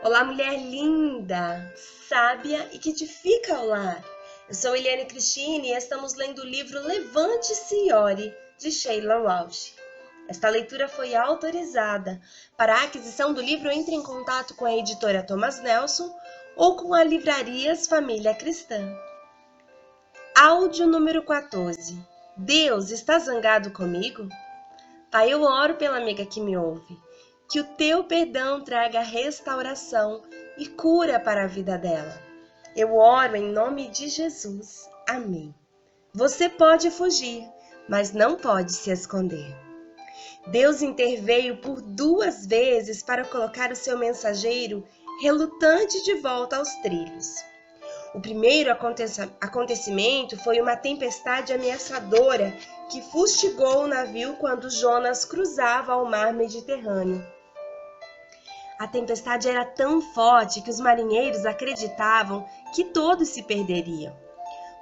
Olá, mulher linda, sábia e que edifica o lar. Eu sou Eliane Cristine e estamos lendo o livro Levante-se e Ore, de Sheila Walsh. Esta leitura foi autorizada. Para a aquisição do livro, entre em contato com a editora Thomas Nelson ou com a Livrarias Família Cristã. Áudio número 14. Deus, está zangado comigo? Pai, eu oro pela amiga que me ouve. Que o teu perdão traga restauração e cura para a vida dela. Eu oro em nome de Jesus. Amém. Você pode fugir, mas não pode se esconder. Deus interveio por 2 vezes para colocar o seu mensageiro relutante de volta aos trilhos. O primeiro acontecimento foi uma tempestade ameaçadora que fustigou o navio quando Jonas cruzava o mar Mediterrâneo. A tempestade era tão forte que os marinheiros acreditavam que todos se perderiam.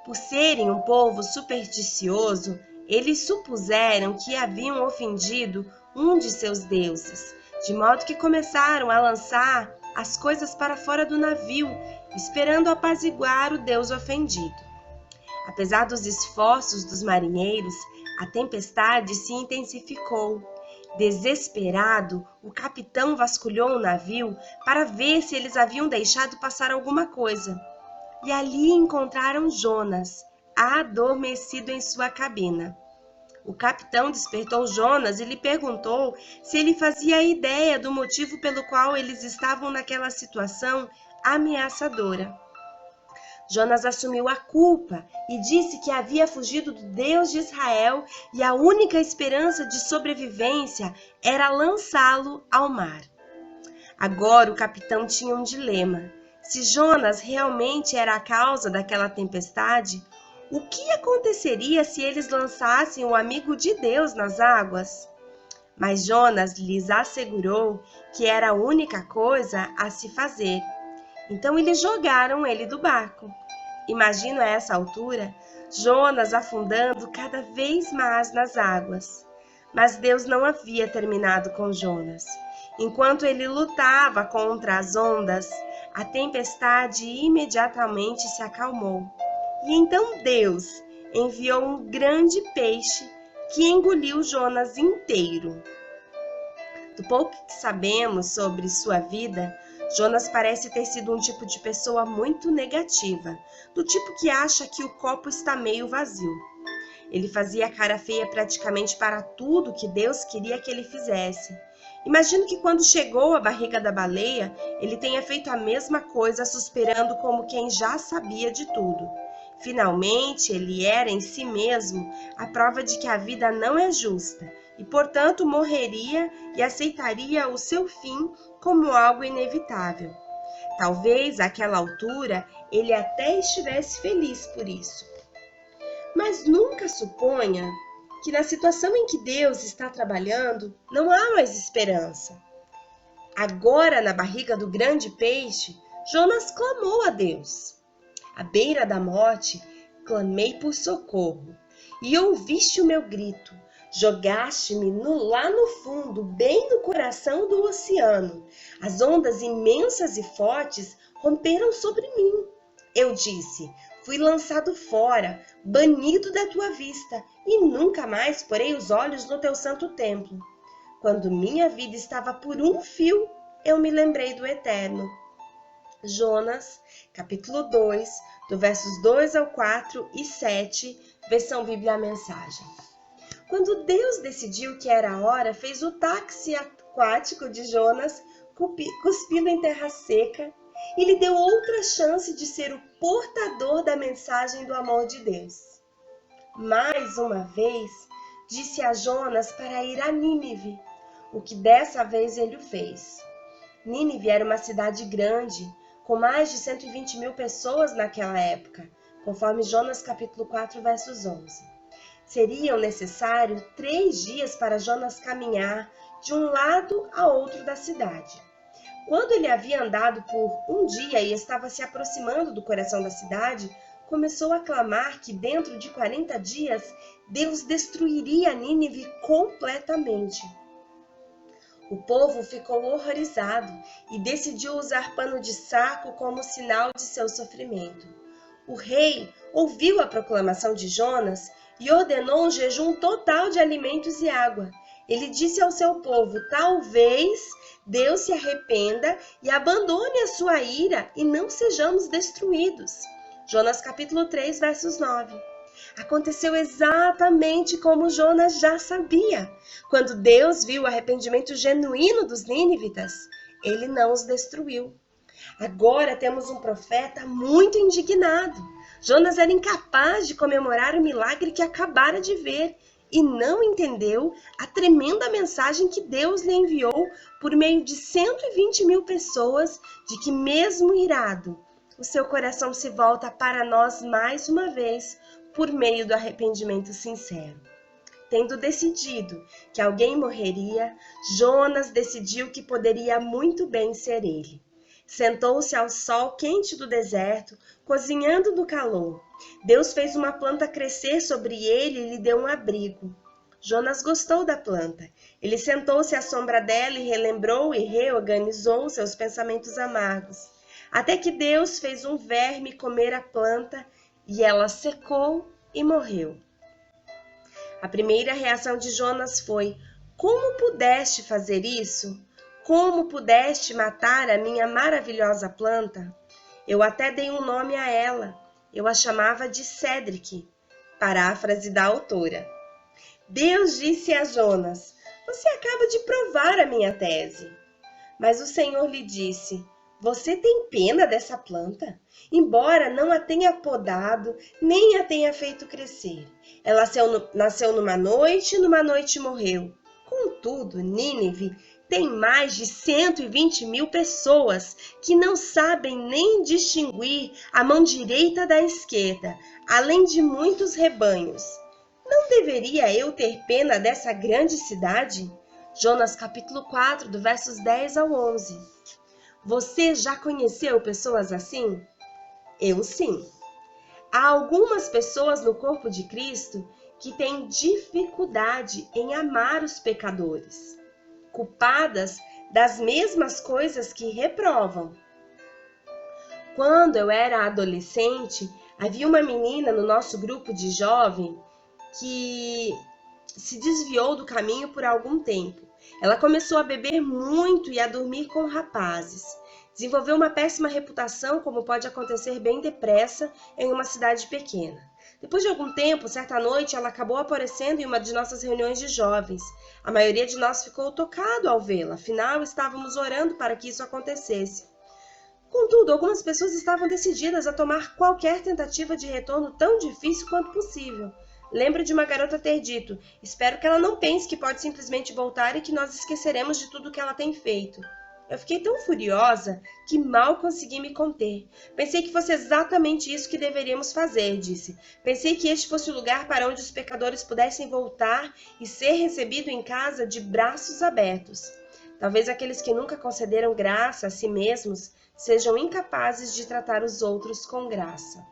Por serem um povo supersticioso, eles supuseram que haviam ofendido um de seus deuses, de modo que começaram a lançar as coisas para fora do navio, esperando apaziguar o Deus ofendido. Apesar dos esforços dos marinheiros, a tempestade se intensificou. Desesperado, o capitão vasculhou o navio para ver se eles haviam deixado passar alguma coisa. E ali encontraram Jonas, adormecido em sua cabina. O capitão despertou Jonas e lhe perguntou se ele fazia ideia do motivo pelo qual eles estavam naquela situação ameaçadora. Jonas assumiu a culpa e disse que havia fugido do Deus de Israel e a única esperança de sobrevivência era lançá-lo ao mar. Agora o capitão tinha um dilema. Se Jonas realmente era a causa daquela tempestade, o que aconteceria se eles lançassem o amigo de Deus nas águas? Mas Jonas lhes assegurou que era a única coisa a se fazer. Então eles jogaram ele do barco. Imagino a essa altura Jonas afundando cada vez mais nas águas. Mas Deus não havia terminado com Jonas. Enquanto ele lutava contra as ondas, a tempestade imediatamente se acalmou. E então Deus enviou um grande peixe que engoliu Jonas inteiro. Do pouco que sabemos sobre sua vida, Jonas parece ter sido um tipo de pessoa muito negativa, do tipo que acha que o copo está meio vazio. Ele fazia cara feia praticamente para tudo que Deus queria que ele fizesse. Imagino que quando chegou à barriga da baleia, ele tenha feito a mesma coisa, suspirando como quem já sabia de tudo. Finalmente, ele era em si mesmo a prova de que a vida não é justa e, portanto, morreria e aceitaria o seu fim como algo inevitável. Talvez, àquela altura, ele até estivesse feliz por isso. Mas nunca suponha que na situação em que Deus está trabalhando, não há mais esperança. Agora, na barriga do grande peixe, Jonas clamou a Deus. À beira da morte, clamei por socorro, e ouviste o meu grito. Jogaste-me lá no fundo, bem no coração do oceano. As ondas imensas e fortes romperam sobre mim. Eu disse, fui lançado fora, banido da tua vista, e nunca mais porei os olhos no teu santo templo. Quando minha vida estava por um fio, eu me lembrei do Eterno. Jonas, capítulo 2, do versos 2 ao 4 e 7, versão Bíblia Mensagem. Quando Deus decidiu que era a hora, fez o táxi aquático de Jonas, cuspindo em terra seca, e lhe deu outra chance de ser o portador da mensagem do amor de Deus. Mais uma vez, disse a Jonas para ir a Nínive, o que dessa vez ele o fez. Nínive era uma cidade grande, com mais de 120 mil pessoas naquela época, conforme Jonas capítulo 4, versos 11. Seriam necessários 3 dias para Jonas caminhar de um lado a outro da cidade. Quando ele havia andado por um dia e estava se aproximando do coração da cidade, começou a clamar que dentro de 40 dias Deus destruiria Nínive completamente. O povo ficou horrorizado e decidiu usar pano de saco como sinal de seu sofrimento. O rei ouviu a proclamação de Jonas e ordenou um jejum total de alimentos e água. Ele disse ao seu povo: talvez Deus se arrependa e abandone a sua ira e não sejamos destruídos. Jonas capítulo 3, versos 9. Aconteceu exatamente como Jonas já sabia. Quando Deus viu o arrependimento genuíno dos nínivitas, ele não os destruiu. Agora temos um profeta muito indignado. Jonas era incapaz de comemorar o milagre que acabara de ver e não entendeu a tremenda mensagem que Deus lhe enviou por meio de 120.000 pessoas, de que mesmo irado, o seu coração se volta para nós mais uma vez por meio do arrependimento sincero. Tendo decidido que alguém morreria, Jonas decidiu que poderia muito bem ser ele. Sentou-se ao sol quente do deserto, cozinhando do calor. Deus fez uma planta crescer sobre ele e lhe deu um abrigo. Jonas gostou da planta. Ele sentou-se à sombra dela e relembrou e reorganizou seus pensamentos amargos. Até que Deus fez um verme comer a planta e ela secou e morreu. A primeira reação de Jonas foi: como pudeste fazer isso? Como pudeste matar a minha maravilhosa planta? Eu até dei um nome a ela. Eu a chamava de Cédric, paráfrase da autora. Deus disse a Jonas: você acaba de provar a minha tese. Mas o Senhor lhe disse: você tem pena dessa planta? Embora não a tenha podado, nem a tenha feito crescer. Ela nasceu numa noite morreu. Contudo, Nínive tem mais de 120.000 pessoas que não sabem nem distinguir a mão direita da esquerda, além de muitos rebanhos. Não deveria eu ter pena dessa grande cidade? Jonas capítulo 4, do versos 10 ao 11. Você já conheceu pessoas assim? Eu sim. Há algumas pessoas no corpo de Cristo que têm dificuldade em amar os pecadores, culpadas das mesmas coisas que reprovam. Quando eu era adolescente, havia uma menina no nosso grupo de jovem que se desviou do caminho por algum tempo. Ela começou a beber muito e a dormir com rapazes. Desenvolveu uma péssima reputação, como pode acontecer bem depressa em uma cidade pequena. Depois de algum tempo, certa noite, ela acabou aparecendo em uma de nossas reuniões de jovens. A maioria de nós ficou tocado ao vê-la, afinal estávamos orando para que isso acontecesse. Contudo, algumas pessoas estavam decididas a tomar qualquer tentativa de retorno tão difícil quanto possível. Lembro de uma garota ter dito: espero que ela não pense que pode simplesmente voltar e que nós esqueceremos de tudo que ela tem feito. Eu fiquei tão furiosa que mal consegui me conter. Pensei que fosse exatamente isso que deveríamos fazer, disse. Pensei que este fosse o lugar para onde os pecadores pudessem voltar e ser recebidos em casa de braços abertos. Talvez aqueles que nunca concederam graça a si mesmos sejam incapazes de tratar os outros com graça.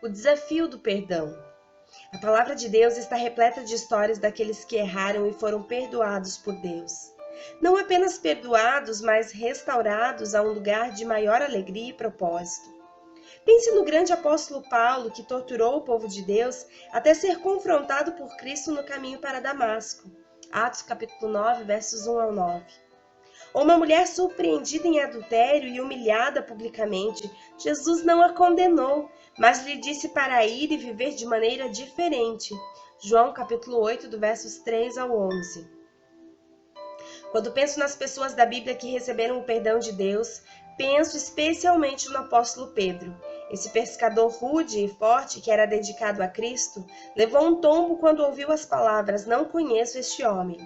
O desafio do perdão. A palavra de Deus está repleta de histórias daqueles que erraram e foram perdoados por Deus. Não apenas perdoados, mas restaurados a um lugar de maior alegria e propósito. Pense no grande apóstolo Paulo, que torturou o povo de Deus até ser confrontado por Cristo no caminho para Damasco. Atos capítulo 9, versos 1 ao 9. Ou uma mulher surpreendida em adultério e humilhada publicamente. Jesus não a condenou, mas lhe disse para ir e viver de maneira diferente. João capítulo 8, do versos 3 ao 11. Quando penso nas pessoas da Bíblia que receberam o perdão de Deus, penso especialmente no apóstolo Pedro. Esse pescador rude e forte que era dedicado a Cristo, levou um tombo quando ouviu as palavras: não conheço este homem,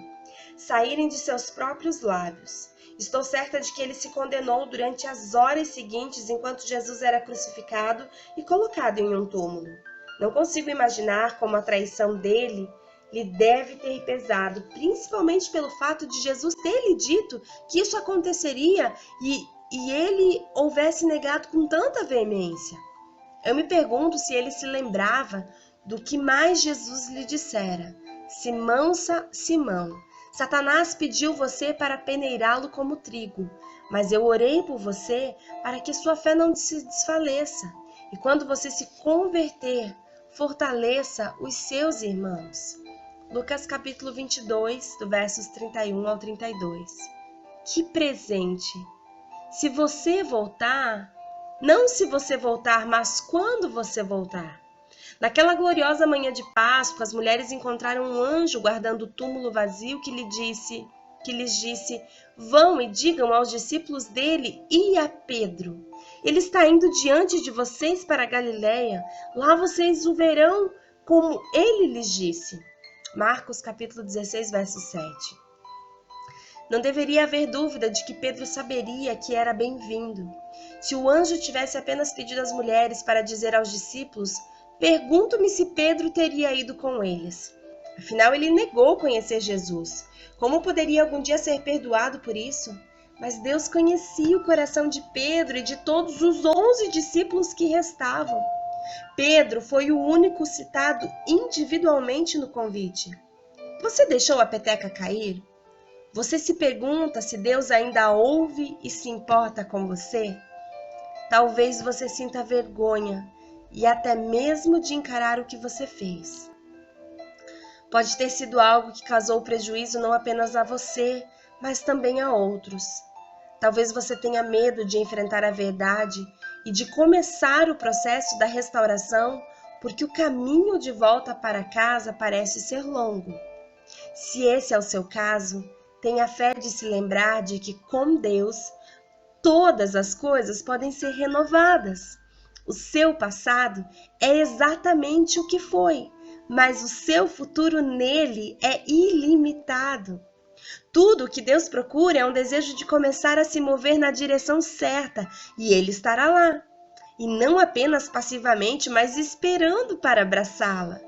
saírem de seus próprios lábios. Estou certa de que ele se condenou durante as horas seguintes enquanto Jesus era crucificado e colocado em um túmulo. Não consigo imaginar como a traição dele lhe deve ter pesado, principalmente pelo fato de Jesus ter lhe dito que isso aconteceria e ele houvesse negado com tanta veemência. Eu me pergunto se ele se lembrava do que mais Jesus lhe dissera: Simão, Simão, Satanás pediu você para peneirá-lo como trigo, mas eu orei por você para que sua fé não se desfaleça. E quando você se converter, fortaleça os seus irmãos. Lucas capítulo 22, do versos 31 ao 32. Que presente! Se você voltar, não se você voltar, mas quando você voltar. Naquela gloriosa manhã de Páscoa, as mulheres encontraram um anjo guardando o túmulo vazio que lhes disse: vão e digam aos discípulos dele e a Pedro: ele está indo diante de vocês para a Galiléia. Lá vocês o verão como ele lhes disse. Marcos capítulo 16, verso 7. Não deveria haver dúvida de que Pedro saberia que era bem-vindo. Se o anjo tivesse apenas pedido às mulheres para dizer aos discípulos, pergunto-me se Pedro teria ido com eles. Afinal, ele negou conhecer Jesus. Como poderia algum dia ser perdoado por isso? Mas Deus conhecia o coração de Pedro e de todos os 11 discípulos que restavam. Pedro foi o único citado individualmente no convite. Você deixou a peteca cair? Você se pergunta se Deus ainda ouve e se importa com você? Talvez você sinta vergonha e até mesmo de encarar o que você fez. Pode ter sido algo que causou prejuízo não apenas a você, mas também a outros. Talvez você tenha medo de enfrentar a verdade e de começar o processo da restauração, porque o caminho de volta para casa parece ser longo. Se esse é o seu caso, tenha fé de se lembrar de que com Deus, todas as coisas podem ser renovadas. O seu passado é exatamente o que foi, mas o seu futuro nele é ilimitado. Tudo o que Deus procura é um desejo de começar a se mover na direção certa, e Ele estará lá. E não apenas passivamente, mas esperando para abraçá-la.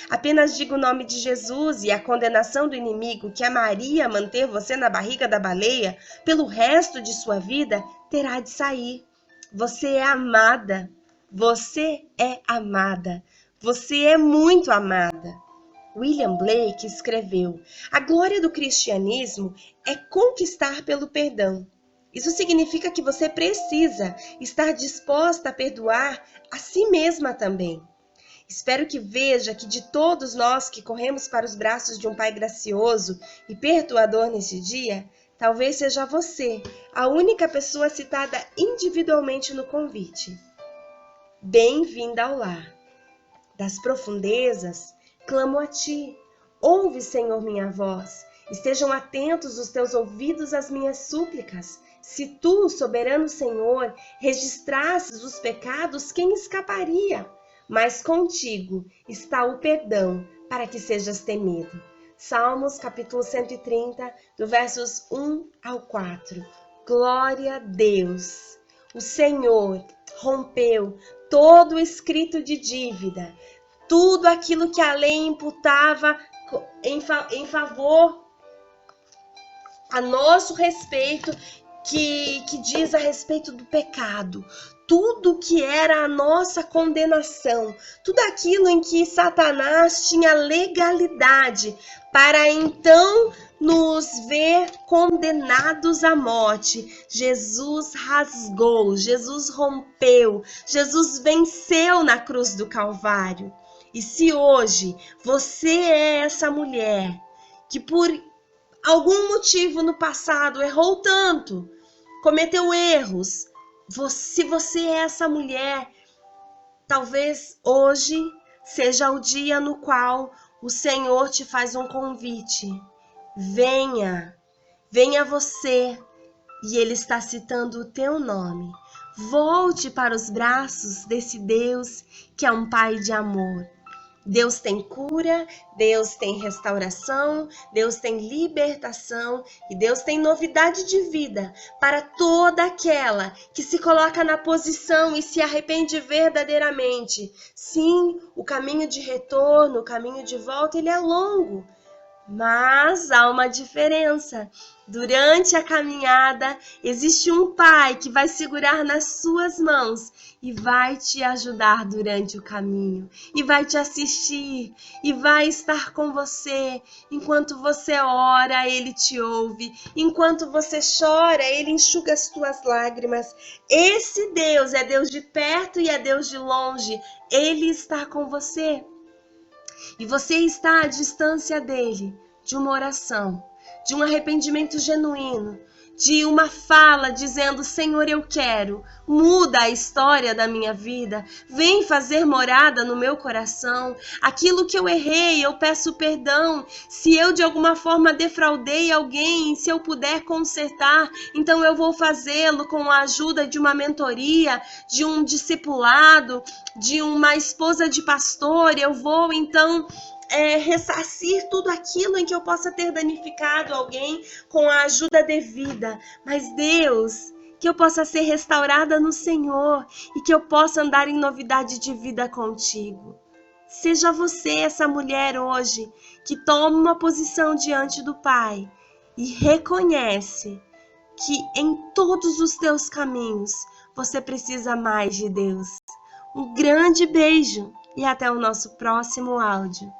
Apenas diga o nome de Jesus e a condenação do inimigo que amaria manter você na barriga da baleia pelo resto de sua vida terá de sair. Você é amada. Você é amada. Você é muito amada. William Blake escreveu: a glória do cristianismo é conquistar pelo perdão. Isso significa que você precisa estar disposta a perdoar a si mesma também. Espero que veja que de todos nós que corremos para os braços de um Pai gracioso e perdoador nesse dia, talvez seja você a única pessoa citada individualmente no convite. Bem-vinda ao lar. Das profundezas, clamo a ti. Ouve, Senhor, minha voz. Estejam atentos os teus ouvidos às minhas súplicas. Se tu, soberano Senhor, registrasses os pecados, quem escaparia? Mas contigo está o perdão para que sejas temido. Salmos capítulo 130, do versos 1 ao 4. Glória a Deus! O Senhor rompeu todo o escrito de dívida, tudo aquilo que a lei imputava em favor a nosso respeito, que diz a respeito do pecado, tudo que era a nossa condenação, tudo aquilo em que Satanás tinha legalidade para então nos ver condenados à morte. Jesus rasgou, Jesus rompeu, Jesus venceu na cruz do Calvário. E se hoje você é essa mulher que por algum motivo no passado errou tanto, cometeu erros, se você é essa mulher, talvez hoje seja o dia no qual o Senhor te faz um convite. Venha você, e Ele está citando o teu nome. Volte para os braços desse Deus que é um Pai de amor. Deus tem cura, Deus tem restauração, Deus tem libertação e Deus tem novidade de vida para toda aquela que se coloca na posição e se arrepende verdadeiramente. Sim, o caminho de retorno, o caminho de volta, ele é longo, mas há uma diferença. Durante a caminhada, existe um pai que vai segurar nas suas mãos e vai te ajudar durante o caminho, e vai te assistir, e vai estar com você. Enquanto você ora, ele te ouve. Enquanto você chora, ele enxuga as tuas lágrimas. Esse Deus é Deus de perto e é Deus de longe. Ele está com você. E você está à distância dele, de uma oração, de um arrependimento genuíno, de uma fala dizendo: Senhor, eu quero, muda a história da minha vida, vem fazer morada no meu coração. Aquilo que eu errei, eu peço perdão. Se eu de alguma forma defraudei alguém, se eu puder consertar, então eu vou fazê-lo com a ajuda de uma mentoria, de um discipulado, de uma esposa de pastor. Eu vou então ressarcir tudo aquilo em que eu possa ter danificado alguém com a ajuda devida. Mas Deus, que eu possa ser restaurada no Senhor e que eu possa andar em novidade de vida contigo. Seja você essa mulher hoje que toma uma posição diante do Pai e reconhece que em todos os teus caminhos você precisa mais de Deus. Um grande beijo e até o nosso próximo áudio.